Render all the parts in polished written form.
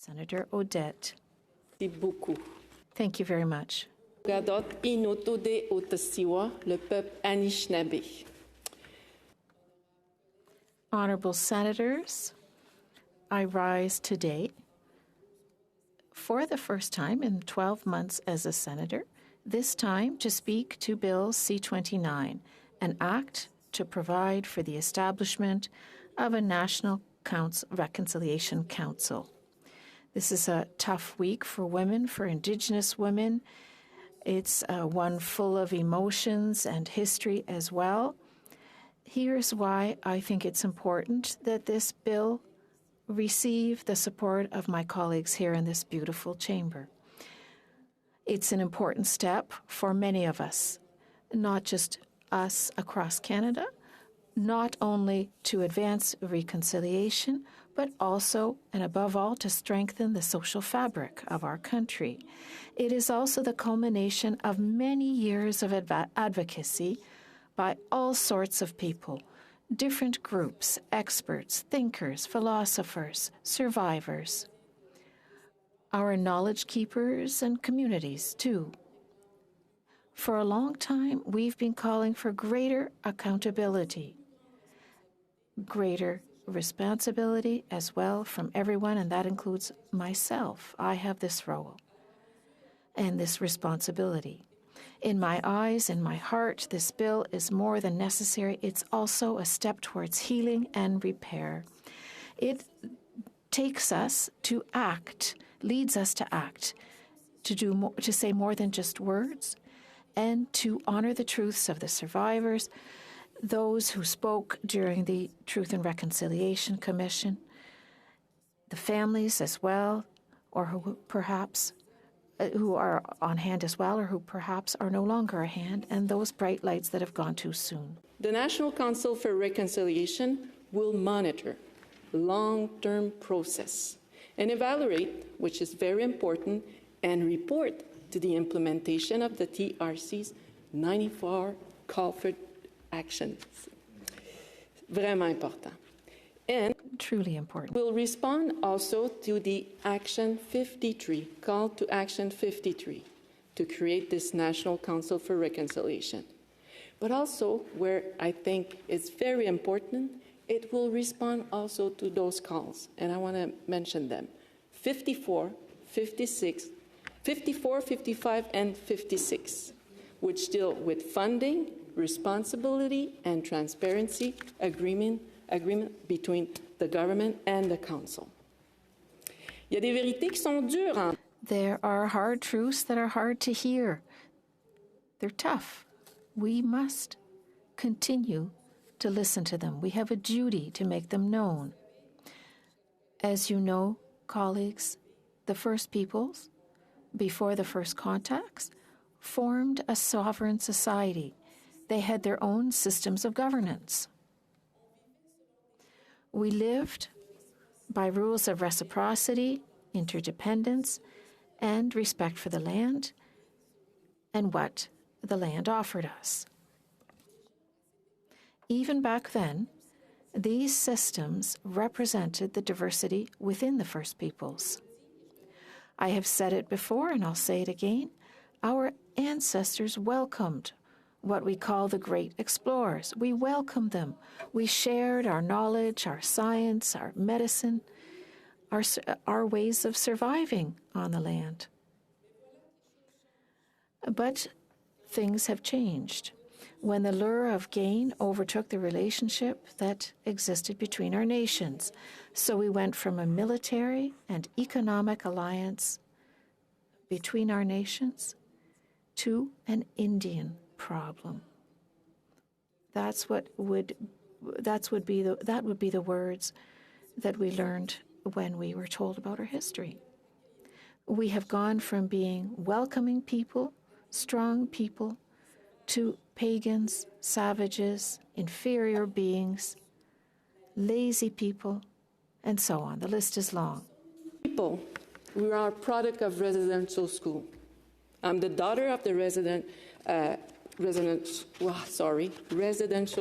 Senator Audette. Merci beaucoup. Thank you very much. Gadot inotode otasiwa le peuple Anishinaabe. Honorable Senators, I rise today for the first time in 12 months as a senator, this time to speak to Bill C-29, an act to provide for the establishment of a National Reconciliation Council. This is a tough week for women, for Indigenous women. It's one full of emotions and history as well. Here's why I think it's important that this bill receive the support of my colleagues here in this beautiful chamber. It's an important step for many of us, not just us across Canada, not only to advance reconciliation, but also and above all to strengthen the social fabric of our country. It is also the culmination of many years of advocacy by all sorts of people, different groups, experts, thinkers, philosophers, survivors, our knowledge keepers and communities too. For a long time, we've been calling for greater accountability, greater responsibility as well from everyone, and that includes myself. I have this role and this responsibility. In my eyes, in my heart, this bill is more than necessary. It's also a step towards healing and repair. It takes us to act, leads us to act, to do more, to say more than just words, and to honor the truths of the survivors, those who spoke during the Truth and Reconciliation Commission, the families as well, or who are on hand as well, or who perhaps are no longer on hand, and those bright lights that have gone too soon. The National Council for Reconciliation will monitor long-term process and evaluate, which is very important, and report to the implementation of the TRC's 94 call for actions. Vraiment important. And truly important. We'll respond also to the Action 53, call to Action 53, to create this National Council for Reconciliation. But also, where I think it's very important, it will respond also to those calls, and I want to mention them. 54, 56, 54, 55, and 56, which deal with funding, responsibility, and transparency agreement between the government and the council. Il y a des vérités qui sont dures. There are hard truths that are hard to hear. They're tough. We must continue to listen to them. We have a duty to make them known. As you know, colleagues, the First Peoples, before the first contacts, formed a sovereign society. They had their own systems of governance. We lived by rules of reciprocity, interdependence, and respect for the land and what the land offered us. Even back then, these systems represented the diversity within the First Peoples. I have said it before, and I'll say it again. Our ancestors welcomed what we call the great explorers. We welcomed them. We shared our knowledge, our science, our medicine, our ways of surviving on the land. But things have changed when the lure of gain overtook the relationship that existed between our nations. So we went from a military and economic alliance between our nations to an Indian problem. That would be the words that we learned when we were told about our history. We have gone from being welcoming people, strong people, to pagans, savages, inferior beings, lazy people, and so on. The list is long. People, we are a product of residential school. I'm the daughter of the residential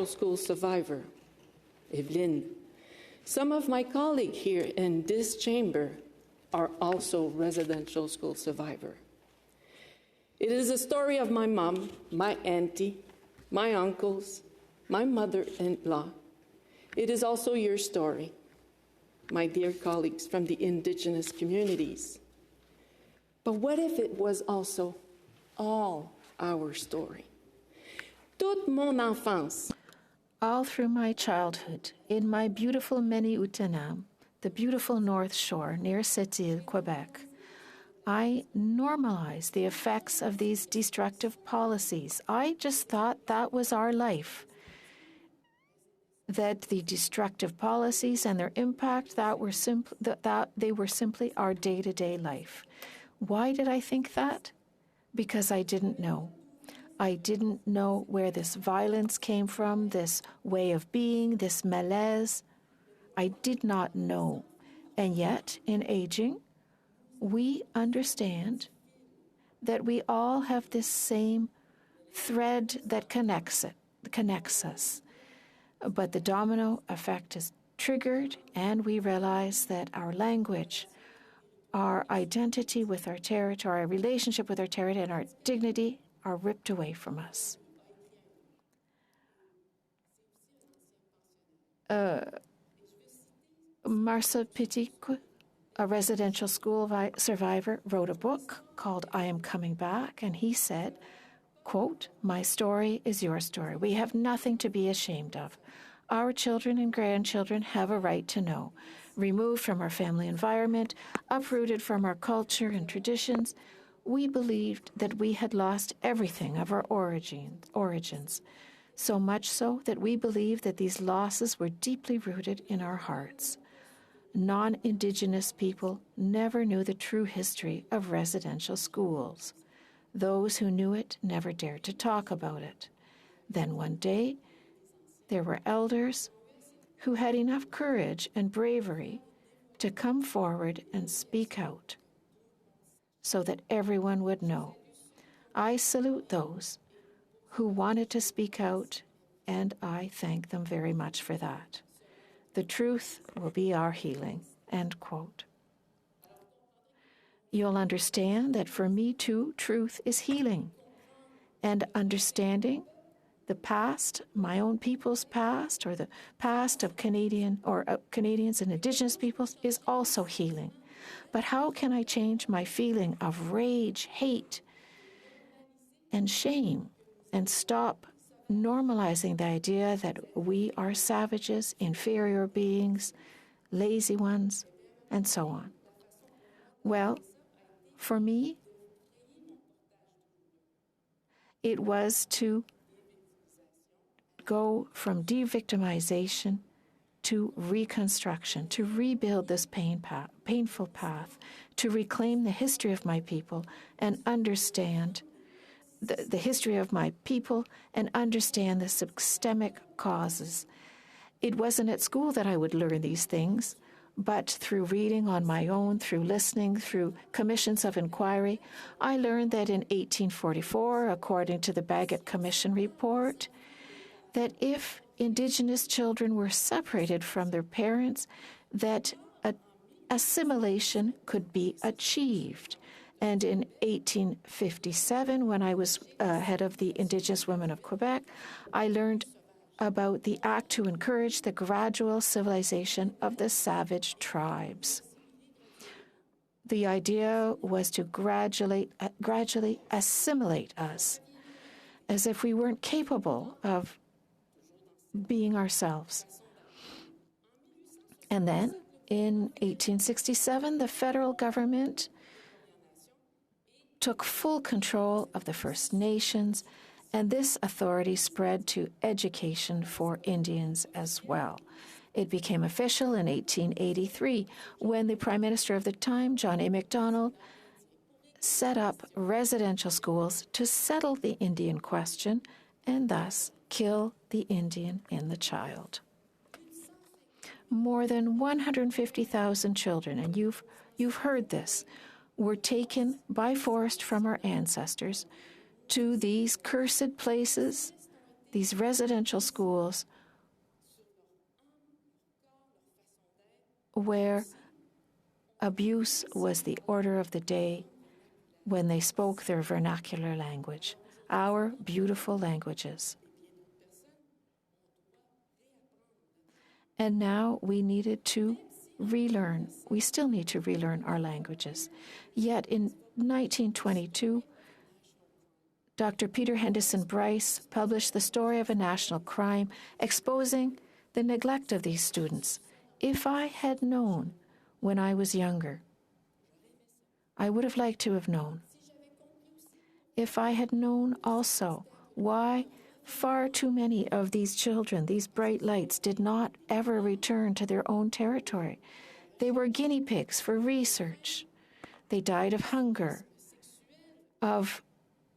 school survivor, Evelyn. Some of my colleagues here in this chamber are also residential school survivors. It is a story of my mom, my auntie, my uncles, my mother-in-law. It is also your story, my dear colleagues from the Indigenous communities. But what if it was also all our story? Toute mon enfance. All through my childhood, in my beautiful Meni-Utenam, the beautiful North Shore near Sept-Îles, Quebec, I normalized the effects of these destructive policies. I just thought that was our life, that the destructive policies and their impact, that they were simply our day-to-day life. Why did I think that? Because I didn't know. I didn't know where this violence came from, this way of being, this malaise. I did not know. And yet, in aging, we understand that we all have this same thread that connects us. But the domino effect is triggered, and we realize that our language, our identity with our territory, our relationship with our territory, and our dignity are ripped away from us. Marcel Petit, a residential school survivor, wrote a book called I Am Coming Back, and he said, quote, "My story is your story. We have nothing to be ashamed of. Our children and grandchildren have a right to know. Removed from our family environment, uprooted from our culture and traditions, we believed that we had lost everything of our origins, so much so that we believed that these losses were deeply rooted in our hearts. Non-Indigenous people never knew the true history of residential schools. Those who knew it never dared to talk about it. Then one day, there were elders who had enough courage and bravery to come forward and speak out so that everyone would know. I salute those who wanted to speak out, and I thank them very much for that. The truth will be our healing," end quote. You'll understand that for me too, truth is healing. And understanding the past, my own people's past, or the past of Canadians and Indigenous peoples is also healing. But how can I change my feeling of rage, hate, and shame and stop normalizing the idea that we are savages, inferior beings, lazy ones, and so on? Well, for me, it was to go from de-victimization to reconstruction, to rebuild this painful path, to reclaim the history of my people and understand the history of my people and understand the systemic causes. It wasn't at school that I would learn these things, but through reading on my own, through listening, through commissions of inquiry. I learned that in 1844, according to the Bagot Commission report, that if Indigenous children were separated from their parents, that assimilation could be achieved. And in 1857, when I was head of the Indigenous Women of Quebec, I learned about the act to encourage the gradual civilization of the savage tribes. The idea was to gradually assimilate us, as if we weren't capable of being ourselves. And then, in 1867, the federal government took full control of the First Nations, and this authority spread to education for Indians as well. It became official in 1883 when the Prime Minister of the time, John A. Macdonald, set up residential schools to settle the Indian question and thus kill the Indian in the child. More than 150,000 children, and you've heard this, were taken by force from our ancestors to these cursed places, these residential schools, where Abuse was the order of the day when they spoke their vernacular language, our beautiful languages. And now we needed to relearn. We still need to relearn our languages. Yet in 1922, Dr. Peter Henderson Bryce published The Story of a National Crime, exposing the neglect of these students. If I had known when I was younger, I would have liked to have known. If I had known also why far too many of these children, these bright lights, did not ever return to their own territory. They were guinea pigs for research. They died of hunger, of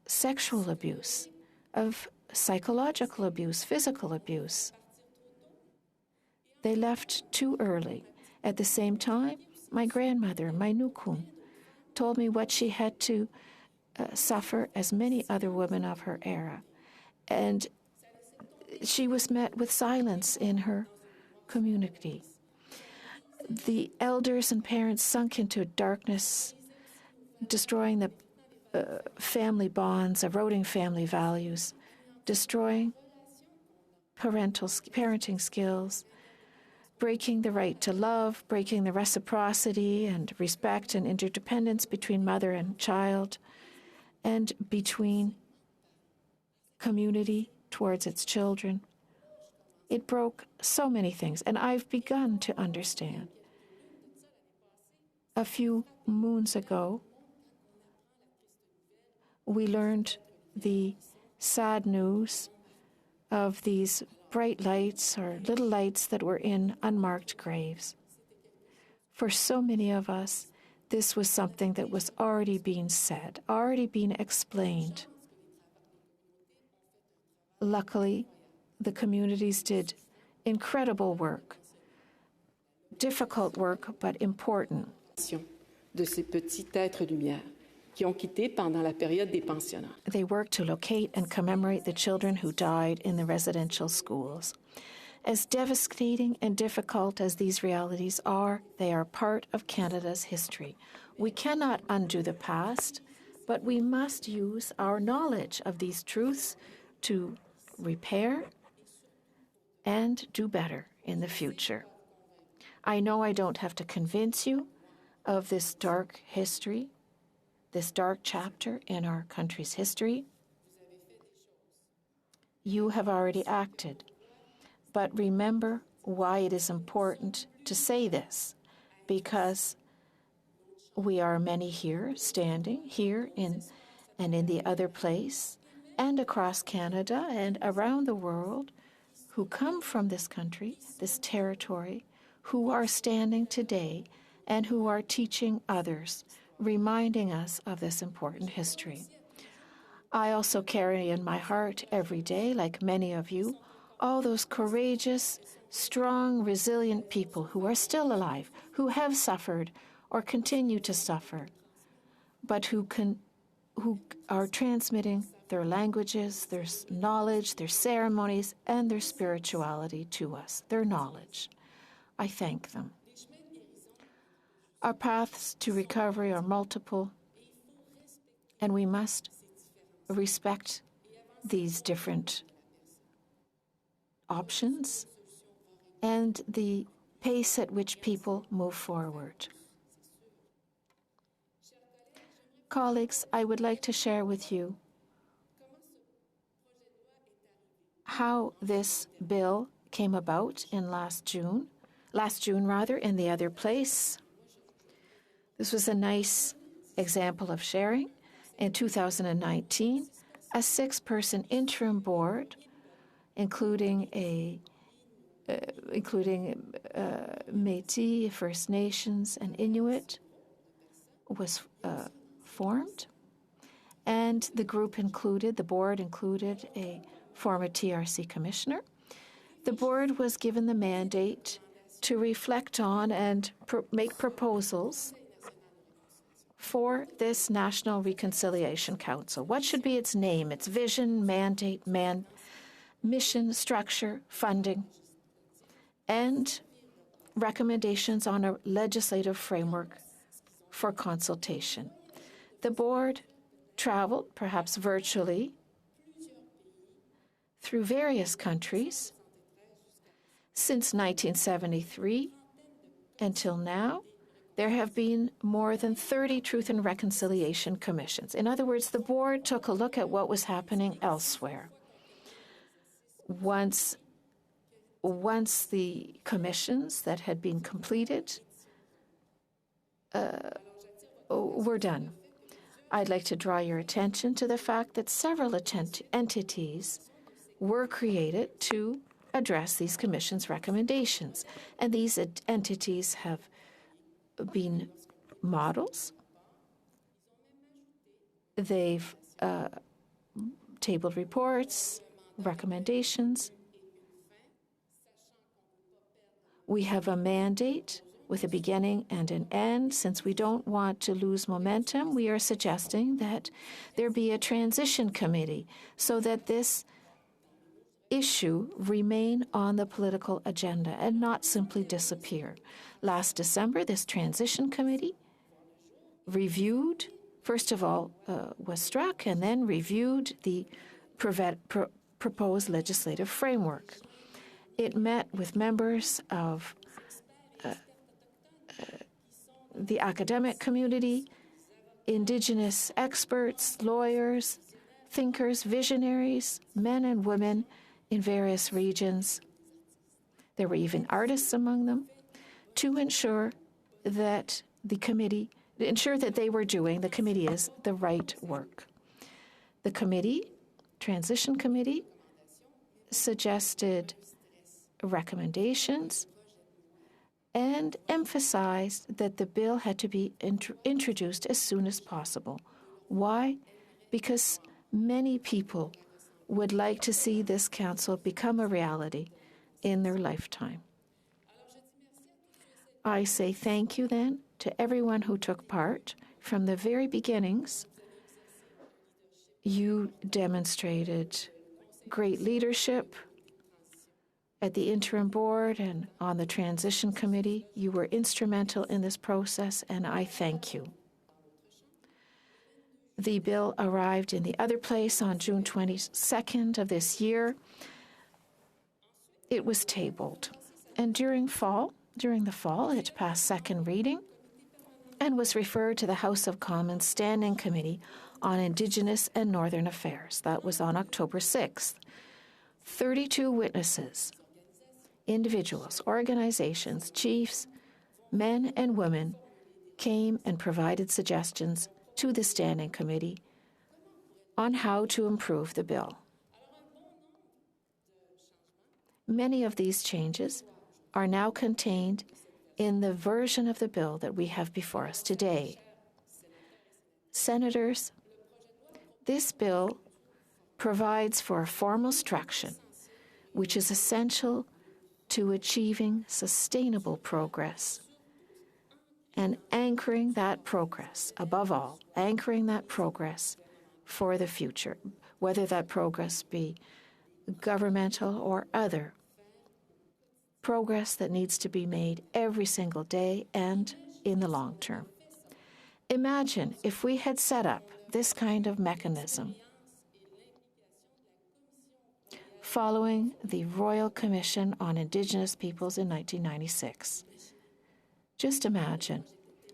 sexual abuse, of psychological abuse, physical abuse. They left too early. At the same time, my grandmother, my nukun, told me what she had to suffer as many other women of her era. And she was met with silence in her community. The elders and parents sunk into darkness, destroying the family bonds, eroding family values, destroying parenting skills, breaking the right to love, breaking the reciprocity and respect and interdependence between mother and child, and between community towards its children. It broke so many things, and I've begun to understand. A few moons ago, we learned the sad news of these bright lights or little lights that were in unmarked graves. For so many of us, this was something that was already being said, already being explained. Luckily, the communities did incredible work, difficult work, but important. De ces petits êtres lumière qui ont quitté pendant la période des pensionnats. They worked to locate and commemorate the children who died in the residential schools. As devastating and difficult as these realities are, they are part of Canada's history. We cannot undo the past, but we must use our knowledge of these truths to repair and do better in the future. I know I don't have to convince you of this dark history, this dark chapter in our country's history. You have already acted. But remember why it is important to say this, because we are many here, standing here in the other place, and across Canada and around the world, who come from this country, this territory, who are standing today and who are teaching others, reminding us of this important history. I also carry in my heart every day, like many of you, all those courageous, strong, resilient people who are still alive, who have suffered or continue to suffer, but who are transmitting their languages, their knowledge, their ceremonies, and their spirituality to us, their knowledge. I thank them. Our paths to recovery are multiple, and we must respect these different options and the pace at which people move forward. Colleagues, I would like to share with you how this bill came about in last June, in the other place. This was a nice example of sharing. In 2019, a 6-person interim board, including Métis, First Nations, and Inuit, was formed. And the board included a former TRC commissioner. The board was given the mandate to reflect on and make proposals for this National Reconciliation Council. What should be its name, its vision, mandate, mission, structure, funding, and recommendations on a legislative framework for consultation. The board traveled, perhaps virtually, through various countries since 1973 until now. There have been more than 30 Truth and Reconciliation Commissions. In other words, the board took a look at what was happening elsewhere. Once the commissions that had been completed were done, I'd like to draw your attention to the fact that several entities were created to address these commission's recommendations. And these entities have been models. They've tabled reports, recommendations. We have a mandate with a beginning and an end. Since we don't want to lose momentum, we are suggesting that there be a transition committee so that this issue remain on the political agenda and not simply disappear. Last December, this transition committee reviewed, first of all, was struck and then reviewed the proposed legislative framework. It met with members of the academic community, Indigenous experts, lawyers, thinkers, visionaries, men and women in various regions. There were even artists among them, to ensure that the committee were doing, the committee is, the right work. The committee, transition committee, suggested recommendations and emphasized that the bill had to be introduced as soon as possible. Why? Because many people would like to see this council become a reality in their lifetime. I say thank you then to everyone who took part from the very beginnings. You demonstrated great leadership at the interim board and on the transition committee. You were instrumental in this process, and I thank you. The bill arrived in the other place on June 22nd of this year. It was tabled, and during the fall, it passed second reading and was referred to the House of Commons Standing Committee on Indigenous and Northern Affairs. That was on October 6th. 32 witnesses, individuals, organizations, chiefs, men and women came and provided suggestions to the Standing Committee on how to improve the bill. Many of these changes are now contained in the version of the bill that we have before us today. Senators, this bill provides for a formal structure which is essential to achieving sustainable progress and anchoring that progress, above all, anchoring that progress for the future, whether that progress be governmental or other. Progress that needs to be made every single day and in the long term. Imagine if we had set up this kind of mechanism following the Royal Commission on Indigenous Peoples in 1996. Just imagine.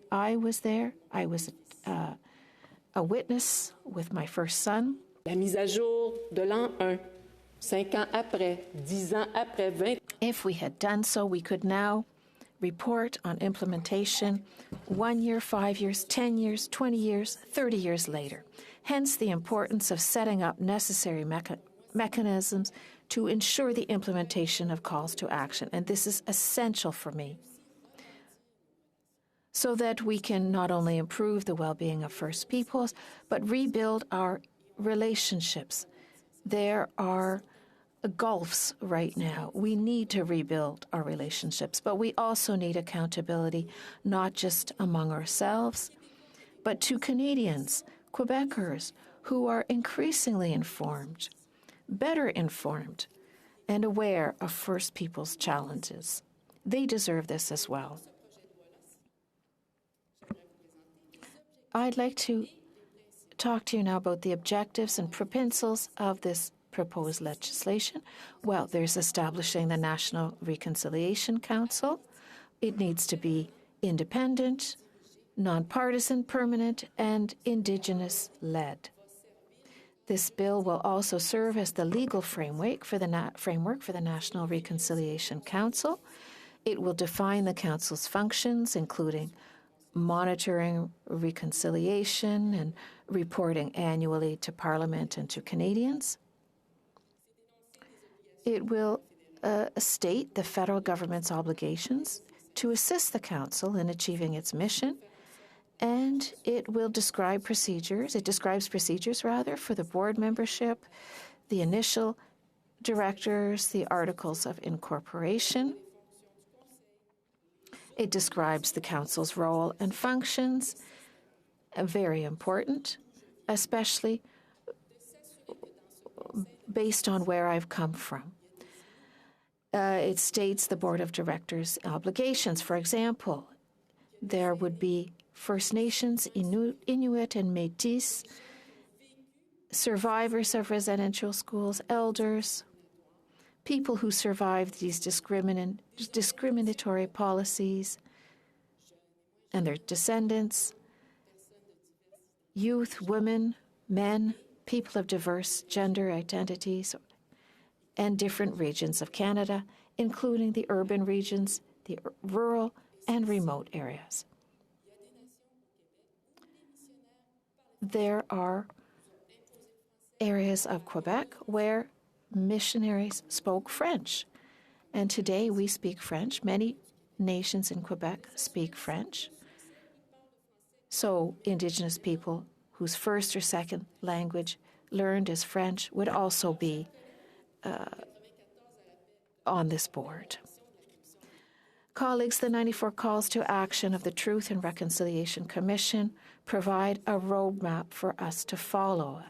I was there. I was a witness with my first son. La mise à jour de l'an 1, 5 ans après, 10 ans après, 20. If we had done so, we could now report on implementation 1 year, 5 years, 10 years, 20 years, 30 years later. Hence the importance of setting up necessary mechanisms to ensure the implementation of calls to action. And this is essential for me, so that we can not only improve the well-being of First Peoples, but rebuild our relationships. There are gulfs right now. We need to rebuild our relationships, but we also need accountability, not just among ourselves, but to Canadians, Quebecers, who are increasingly informed, better informed, and aware of First Peoples' challenges. They deserve this as well. I'd like to talk to you now about the objectives and principles of this proposed legislation. Well, there's establishing the National Reconciliation Council. It needs to be independent, nonpartisan, permanent, and Indigenous-led. This bill will also serve as the legal framework for the National Reconciliation Council. It will define the Council's functions, including monitoring reconciliation and reporting annually to Parliament and to Canadians. It will state the federal government's obligations to assist the Council in achieving its mission, and it will describe procedures. It describes procedures, for the board membership, the initial directors, the articles of incorporation. It describes the Council's role and functions, very important, especially based on where I've come from. It states the Board of Directors' obligations. For example, there would be First Nations, Inuit and Métis, survivors of residential schools, elders, people who survived these discriminatory policies and their descendants, youth, women, men, people of diverse gender identities, and different regions of Canada, including the urban regions, the rural and remote areas. There are areas of Quebec where missionaries spoke French, and today we speak French. Many nations in Quebec speak French. So Indigenous people whose first or second language learned as French would also be on this board. Colleagues, the 94 calls to action of the Truth and Reconciliation Commission provide a roadmap for us to follow.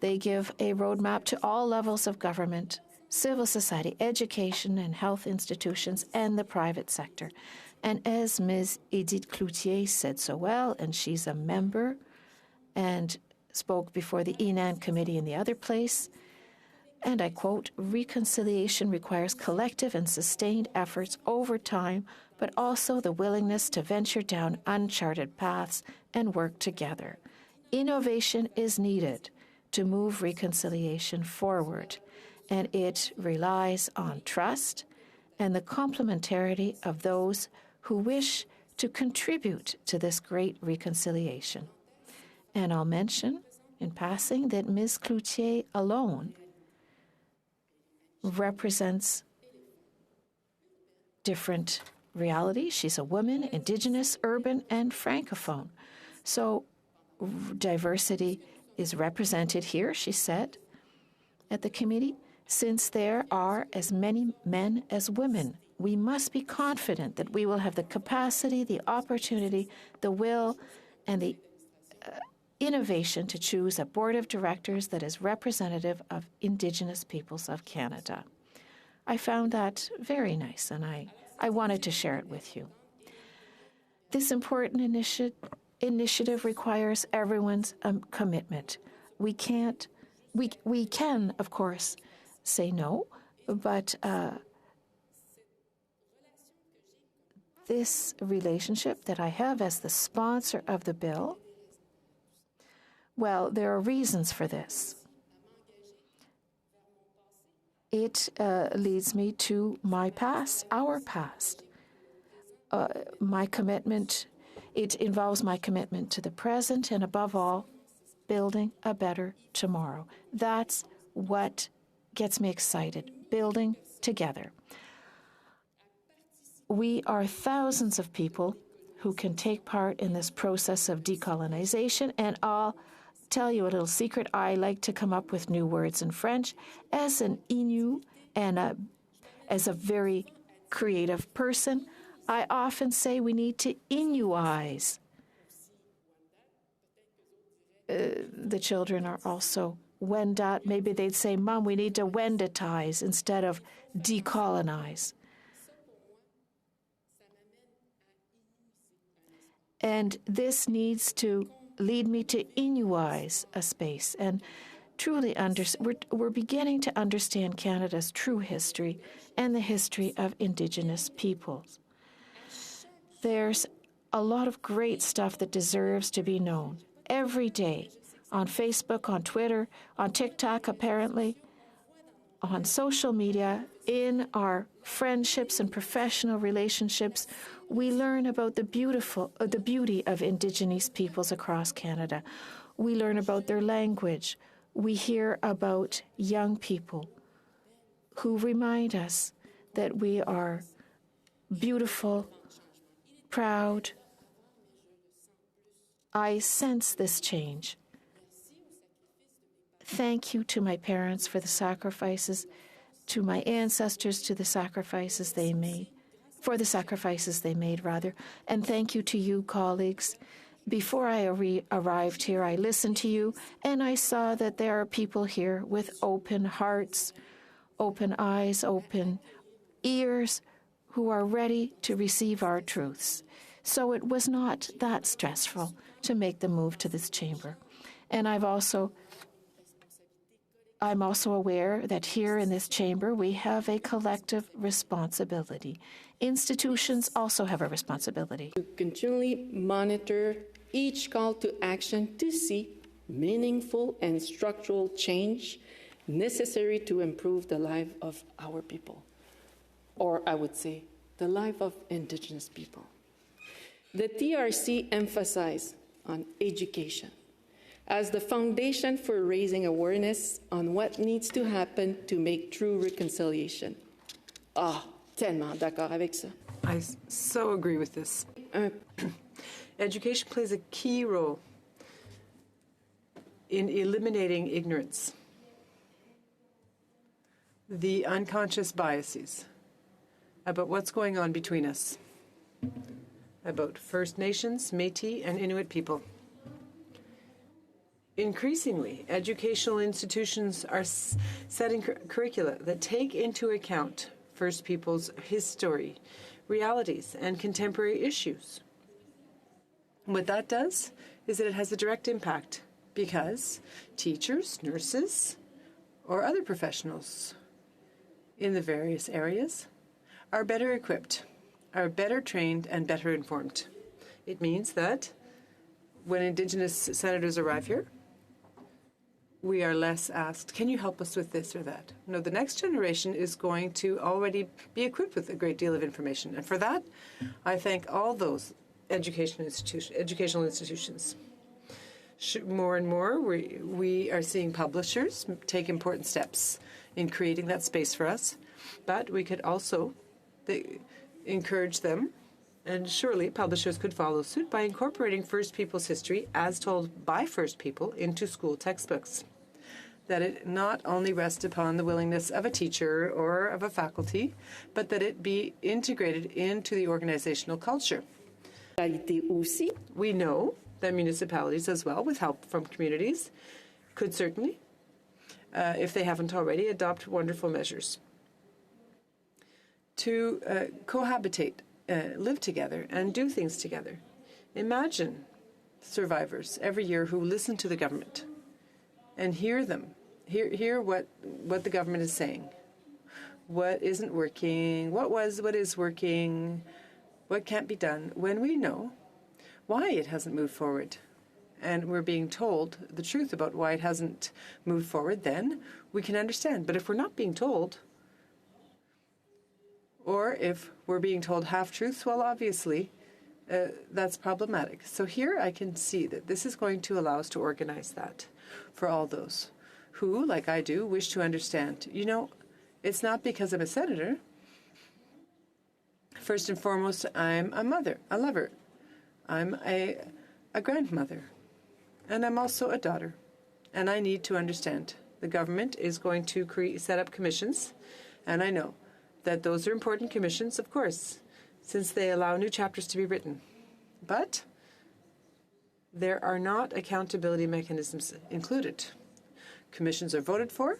They give a roadmap to all levels of government, civil society, education and health institutions, and the private sector. And as Ms. Edith Cloutier said so well, and she's a member and spoke before the ENAN committee in the other place, and I quote, "Reconciliation requires collective and sustained efforts over time, but also the willingness to venture down uncharted paths and work together. Innovation is needed to move reconciliation forward, and it relies on trust and the complementarity of those who wish to contribute to this great reconciliation." And I'll mention, in passing, that Ms. Cloutier alone represents different realities. She's a woman, Indigenous, urban, and Francophone. So diversity is represented here, she said, at the committee. Since there are as many men as women, we must be confident that we will have the capacity, the opportunity, the will, and the innovation to choose a board of directors that is representative of Indigenous peoples of Canada. I found that very nice, and I wanted to share it with you. This important initiative requires everyone's commitment. We can, of course, say no, but this relationship that I have as the sponsor of the bill, well, there are reasons for this. It leads me to my past, our past. My commitment, it involves my commitment to the present and, above all, building a better tomorrow. That's what gets me excited, building together. We are thousands of people who can take part in this process of decolonization, and I'll tell you a little secret. I like to come up with new words in French. As an Innu and as a very creative person, I often say we need to Inuize. The children are also Wendat. Maybe they'd say, "Mom, we need to Wendatize instead of decolonize." And this needs to lead me to Inuize a space and truly we're beginning to understand Canada's true history and the history of Indigenous peoples. There's a lot of great stuff that deserves to be known every day on Facebook, on Twitter, on TikTok, apparently, on social media, in our friendships and professional relationships. We learn about the beauty of Indigenous peoples across Canada. We learn about their language. We hear about young people who remind us that we are beautiful, proud. I sense this change. Thank you to my parents for the sacrifices, to my ancestors for the sacrifices they made, and thank you to you, colleagues. Before I arrived here, I listened to you, and I saw that there are people here with open hearts, open eyes, open ears, who are ready to receive our truths. So it was not that stressful to make the move to this chamber. And I'm also aware that here in this chamber we have a collective responsibility. Institutions also have a responsibility. To continually monitor each call to action to see meaningful and structural change necessary to improve the life of our people, or I would say the life of Indigenous people. The TRC emphasized on education as the foundation for raising awareness on what needs to happen to make true reconciliation. Tellement d'accord avec ça. I so agree with this. Education plays a key role in eliminating ignorance, the unconscious biases about what's going on between us, about First Nations, Métis, and Inuit people. Increasingly, educational institutions are setting curricula that take into account First Peoples' history, realities, and contemporary issues. What that does is that it has a direct impact because teachers, nurses, or other professionals in the various areas are better equipped, are better trained, and better informed. It means that when Indigenous senators arrive here, we are less asked, can you help us with this or that? No, the next generation is going to already be equipped with a great deal of information. And for that, I thank all those educational institutions. More and more, we are seeing publishers take important steps in creating that space for us. But we could also encourage them, and surely publishers could follow suit by incorporating First Peoples history as told by First People into school textbooks. That it not only rest upon the willingness of a teacher or of a faculty, but that it be integrated into the organizational culture. We know that municipalities as well, with help from communities, could certainly, if they haven't already, adopt wonderful measures to cohabitate, live together, and do things together. Imagine survivors every year who listen to the government and hear what the government is saying, what isn't working, what is working, what can't be done, when we know why it hasn't moved forward. And we're being told the truth about why it hasn't moved forward, then we can understand. But if we're not being told, or if we're being told half-truths, well, obviously, that's problematic. So here I can see that this is going to allow us to organize that for all those who, like I do, wish to understand. You know, it's not because I'm a senator. First and foremost, I'm a mother, a lover. I'm a grandmother. And I'm also a daughter. And I need to understand. The government is going to set up commissions, and I know that those are important commissions, of course, since they allow new chapters to be written. But there are not accountability mechanisms included. Commissions are voted for,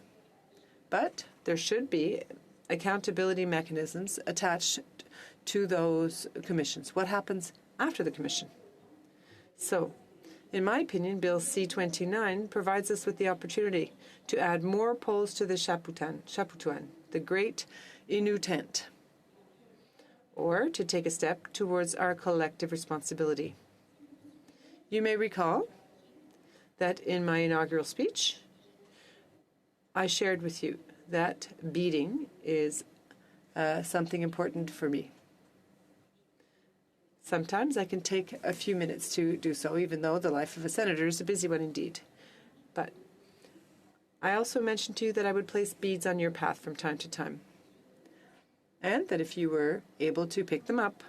but there should be accountability mechanisms attached to those commissions. What happens after the commission? So, in my opinion, Bill C-29 provides us with the opportunity to add more poles to the Chaputuan, the Great Innu Tent, or to take a step towards our collective responsibility. You may recall that in my inaugural speech, I shared with you that beading is something important for me. Sometimes I can take a few minutes to do so, even though the life of a senator is a busy one indeed. But I also mentioned to you that I would place beads on your path from time to time, and that if you were able to pick them up,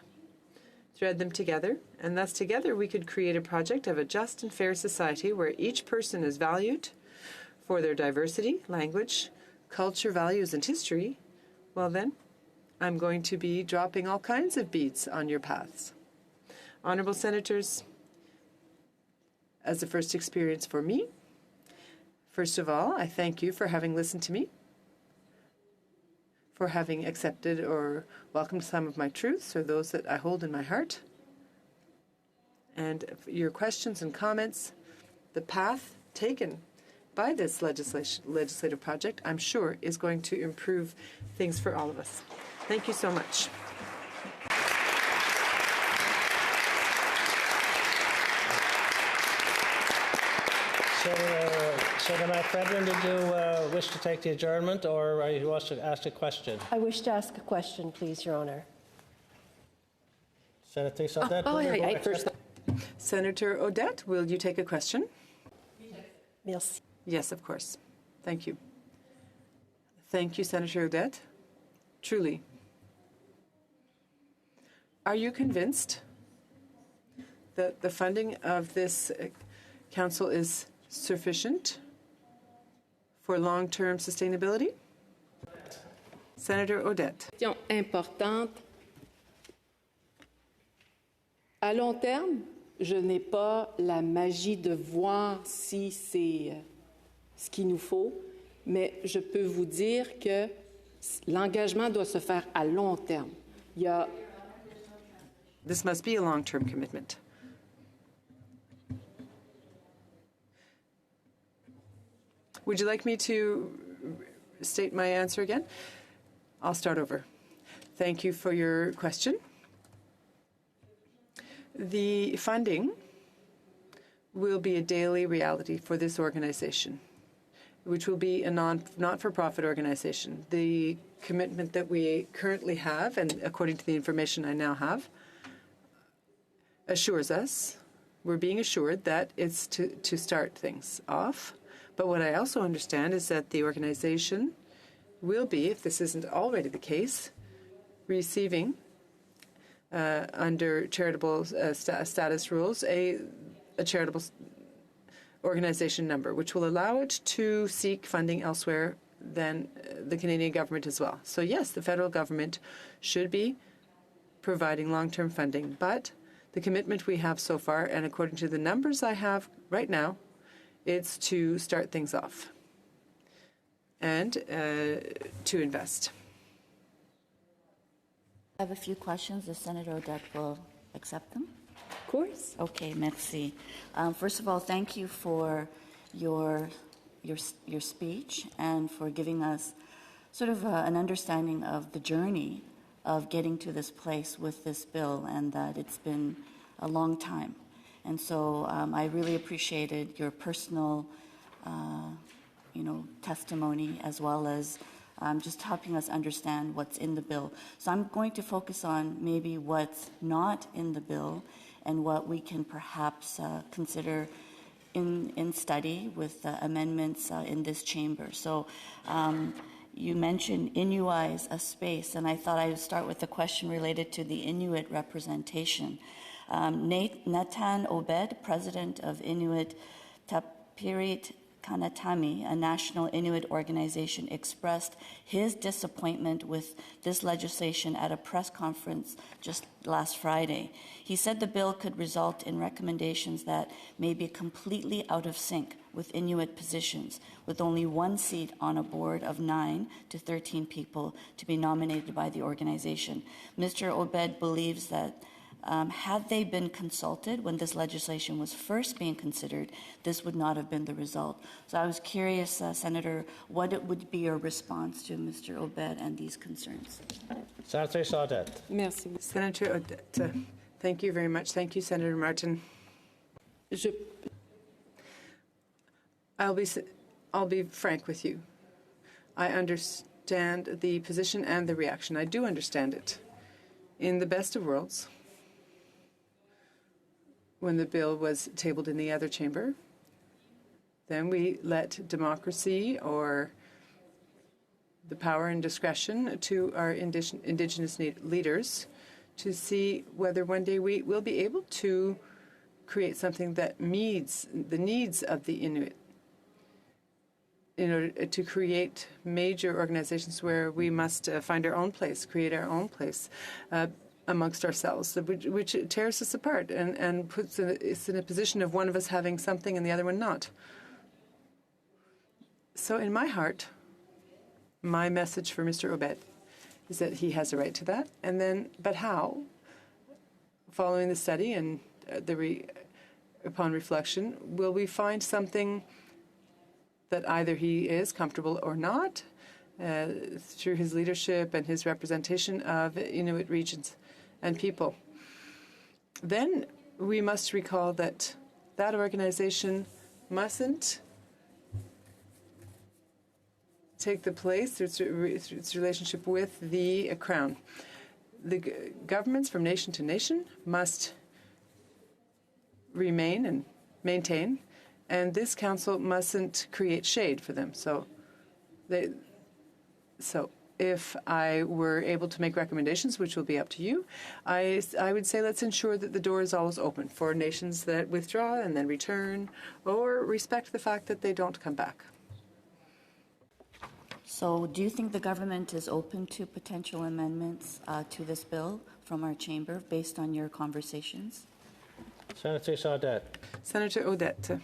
thread them together, and thus together we could create a project of a just and fair society where each person is valued for their diversity, language, culture, values, and history, well then, I'm going to be dropping all kinds of beads on your paths. Honourable Senators, as a first experience for me, first of all, I thank you for having listened to me, for having accepted or welcomed some of my truths or those that I hold in my heart, and your questions and comments. The path taken by this legislative project, I'm sure, is going to improve things for all of us. Thank you so much. Senator McFedrin, did you wish to take the adjournment, or you want to ask a question? I wish to ask a question, please, Your Honour. Senator Audette, First. Senator Audette, will you take a question? Merci. Yes, of course. Thank you. Thank you, Senator Audette. Truly. Are you convinced that the funding of this council is sufficient for long-term sustainability? Senator Audette. Question importante. À long terme, je n'ai pas la magie de voir si c'est ce qu'il nous faut, mais je peux vous dire que l'engagement doit se faire à long terme. This must be a long-term commitment. Would you like me to state my answer again? I'll start over. Thank you for your question. The funding will be a daily reality for this organization, which will be a not-for-profit organization. The commitment that we currently have, and according to the information I now have, assures us, we're being assured that it's to start things off. But what I also understand is that the organization will be, if this isn't already the case, receiving under charitable status rules a charitable organization number, which will allow it to seek funding elsewhere than the Canadian government as well. So yes, the federal government should be providing long-term funding, but the commitment we have so far, and according to the numbers I have right now, it's to start things off and to invest. I have a few questions. The Senator Audette will accept them. Of course. Okay, merci. First of all, thank you for your speech and for giving us sort of an understanding of the journey of getting to this place with this bill, and that it's been a long time. And so I really appreciated your personal, testimony, as well as just helping us understand what's in the bill. So I'm going to focus on maybe what's not in the bill and what we can perhaps consider in study with amendments in this chamber. So you mentioned Inuit a space, and I thought I would start with a question related to the Inuit representation. Nathan Obed, president of Inuit Tapirit Kanatami, a national Inuit organization, expressed his disappointment with this legislation at a press conference just last Friday. He said the bill could result in recommendations that may be completely out of sync with Inuit positions, with only one seat on a board of 9 to 13 people to be nominated by the organization. Mr. Obed believes that had they been consulted when this legislation was first being considered, this would not have been the result. So I was curious, Senator, what it would be your response to Mr. Audette and these concerns? Senator Audette. Merci. Senator Audette, thank you very much. Thank you, Senator Martin. I'll be frank with you. I understand the position and the reaction. I do understand it. In the best of worlds, when the bill was tabled in the other chamber, then we let democracy or the power and discretion to our Indigenous leaders to see whether one day we will be able to create something that meets the needs of the Inuit, in order to create major organizations where we must find our own place, create our own place amongst ourselves, which tears us apart and puts us in a position of one of us having something and the other one not. So in my heart, my message for Mr. Audette is that he has a right to that. And then, but how? Following the study and upon reflection, will we find something that either he is comfortable or not, through his leadership and his representation of Inuit regions and people? Then we must recall that that organization mustn't take the place through its relationship with the Crown. The governments from nation to nation must remain and maintain, and this council mustn't create shade for them. So if I were able to make recommendations, which will be up to you, I would say let's ensure that the door is always open for nations that withdraw and then return, or respect the fact that they don't come back. So do you think the government is open to potential amendments to this bill from our chamber based on your conversations? Senator Audette. Senator Audette.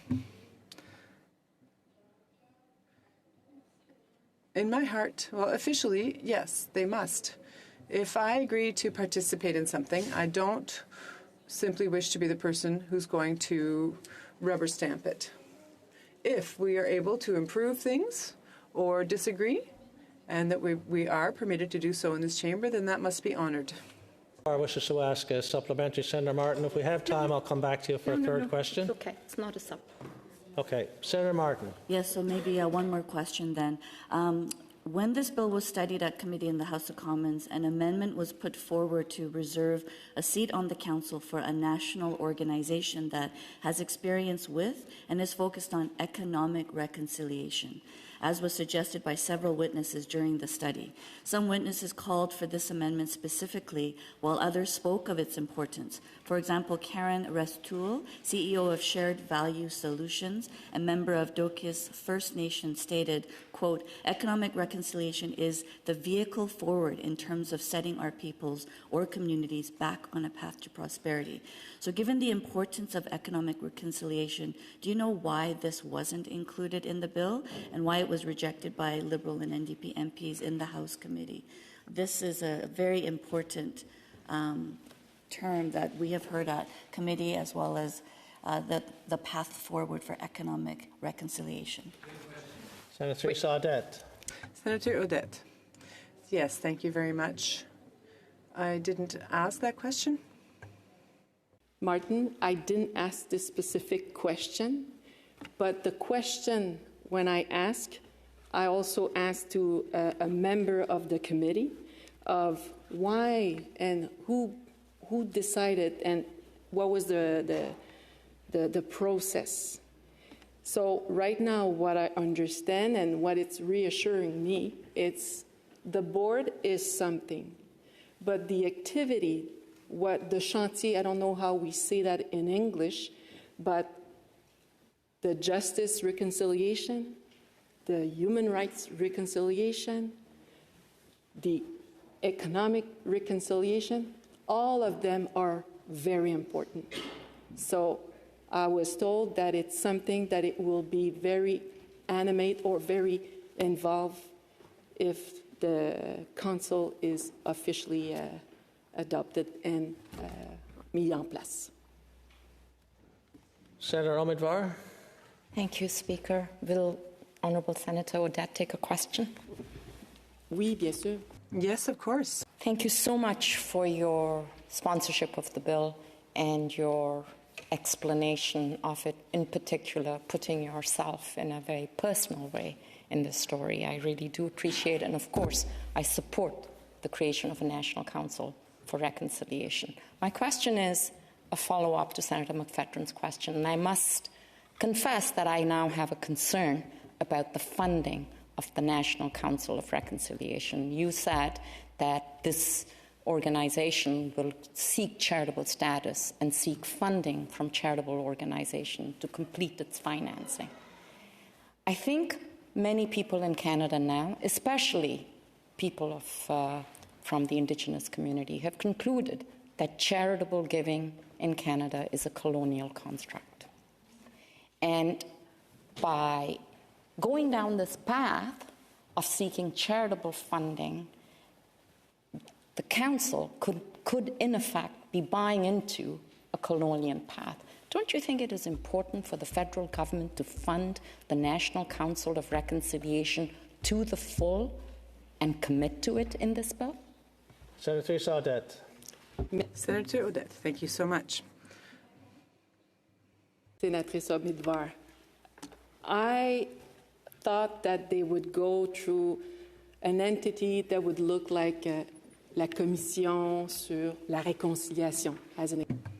In my heart, well, officially, yes, they must. If I agree to participate in something, I don't simply wish to be the person who's going to rubber stamp it. If we are able to improve things or disagree, and that we are permitted to do so in this chamber, then that must be honored. I wishes to ask a supplementary. Senator Martin, if we have time, I'll come back to you for a third question. It's okay. It's not a sub. Okay. Senator Martin. Yes, so maybe one more question then. When this bill was studied at committee in the House of Commons, an amendment was put forward to reserve a seat on the council for a national organization that has experience with and is focused on economic reconciliation, as was suggested by several witnesses during the study. Some witnesses called for this amendment specifically, while others spoke of its importance. For example, Karen Restoul, CEO of Shared Value Solutions and member of Dokis First Nation, stated, quote, "Economic reconciliation is the vehicle forward in terms of setting our peoples or communities back on a path to prosperity." So given the importance of economic reconciliation, do you know why this wasn't included in the bill and why it was rejected by Liberal and NDP MPs in the House committee? This is a very important term that we have heard at committee, as well as the path forward for economic reconciliation. Senator Audette. Senator Audette. Yes, thank you very much. I didn't ask that question. Martin, I didn't ask this specific question, but the question when I asked, I also asked to a member of the committee of why and who decided and what was the process. So right now, what I understand and what it's reassuring me, it's the board is something, but the activity, what the chantier, I don't know how we say that in English, but the justice reconciliation, the human rights reconciliation, the economic reconciliation, all of them are very important. So I was told that it's something that it will be very animate or very involved if the council is officially adopted and mis en place. Senator Omidvar. Thank you, Speaker. Will Honourable Senator Audette take a question? Oui, bien sûr. Yes, of course. Thank you so much for your sponsorship of the bill and your explanation of it, in particular, putting yourself in a very personal way in this story. I really do appreciate it. And of course, I support the creation of a National Council for Reconciliation. My question is a follow-up to Senator McFedrin's question, and I must confess that I now have a concern about the funding of the National Council of Reconciliation. You said that this organization will seek charitable status and seek funding from charitable organizations to complete its financing. I think many people in Canada now, especially people from the Indigenous community, have concluded that charitable giving in Canada is a colonial construct. And by going down this path of seeking charitable funding, the Council could in effect be buying into a colonial path. Don't you think it is important for the federal government to fund the National Council of Reconciliation to the full and commit to it in this bill? Senator Audette. Senator Audette, thank you so much. Sénatrice Omidvar, I thought that they would go through an entity that would look like la Commission sur la Réconciliation, as an example.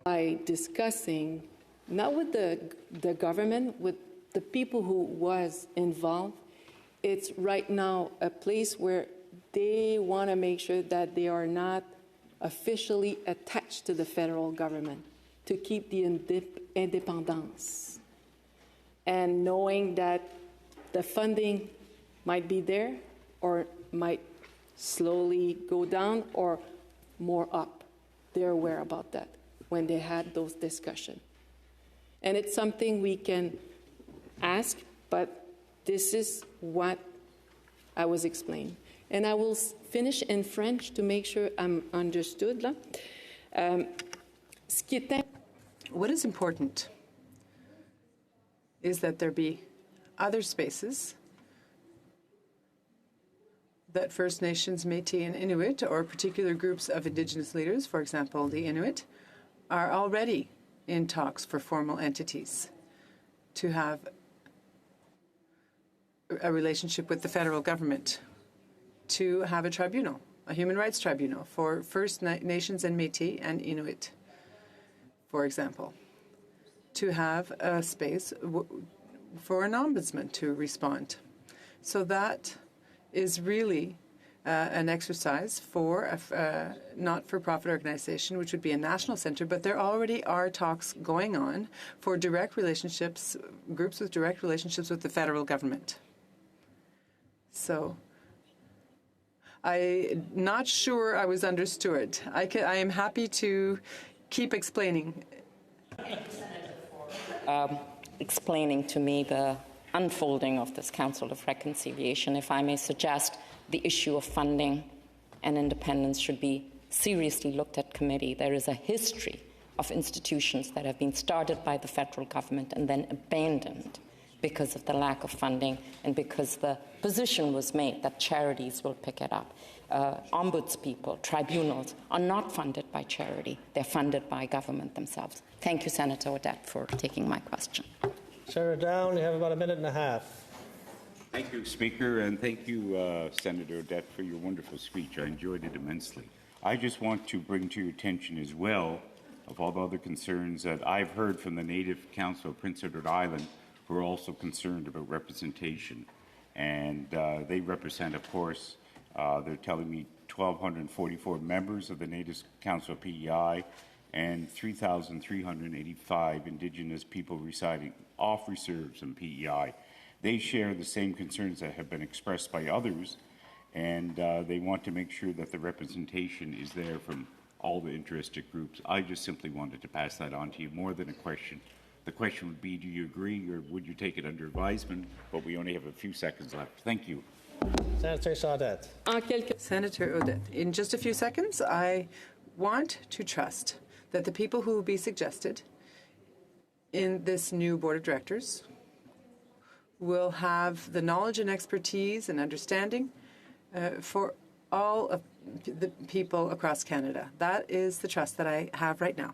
By discussing, not with the government, with the people who was involved, it's right now a place where they want to make sure that they are not officially attached to the federal government, to keep the independence. And knowing that the funding might be there or might slowly go down or more up. They're aware about that when they had those discussions. And it's something we can ask, but this is what I was explained. And I will finish in French to make sure I'm understood. What is important is that there be other spaces that First Nations, Métis, and Inuit, or particular groups of Indigenous leaders, for example, the Inuit, are already in talks for formal entities to have a relationship with the federal government, to have a tribunal, a human rights tribunal for First Nations and Métis and Inuit, for example, to have a space for an ombudsman to respond. So that is really an exercise for a not-for-profit organization, which would be a national center, but there already are talks going on for direct relationships, groups with direct relationships with the federal government. So I'm not sure I was understood. I am happy to keep explaining. Explaining to me the unfolding of this Council of Reconciliation. If I may suggest, the issue of funding and independence should be seriously looked at committee. There is a history of institutions that have been started by the federal government and then abandoned because of the lack of funding and because the position was made that charities will pick it up. Ombudspeople, tribunals are not funded by charity. They're funded by government themselves. Thank you, Senator Audette, for taking my question. Senator Down, you have about a minute and a half. Thank you, Speaker, and thank you, Senator Audette, for your wonderful speech. I enjoyed it immensely. I just want to bring to your attention as well of all the other concerns that I've heard from the Native Council of Prince Edward Island, who are also concerned about representation. And they represent, of course, they're telling me 1,244 members of the Native Council of PEI and 3,385 Indigenous people residing off reserves in PEI. They share the same concerns that have been expressed by others, and they want to make sure that the representation is there from all the interested groups. I just simply wanted to pass that on to you, more than a question. The question would be, do you agree or would you take it under advisement? But we only have a few seconds left. Thank you. Senator Audette. Senator Audette, in just a few seconds, I want to trust that the people who will be suggested in this new board of directors will have the knowledge and expertise and understanding for all of the people across Canada. That is the trust that I have right now.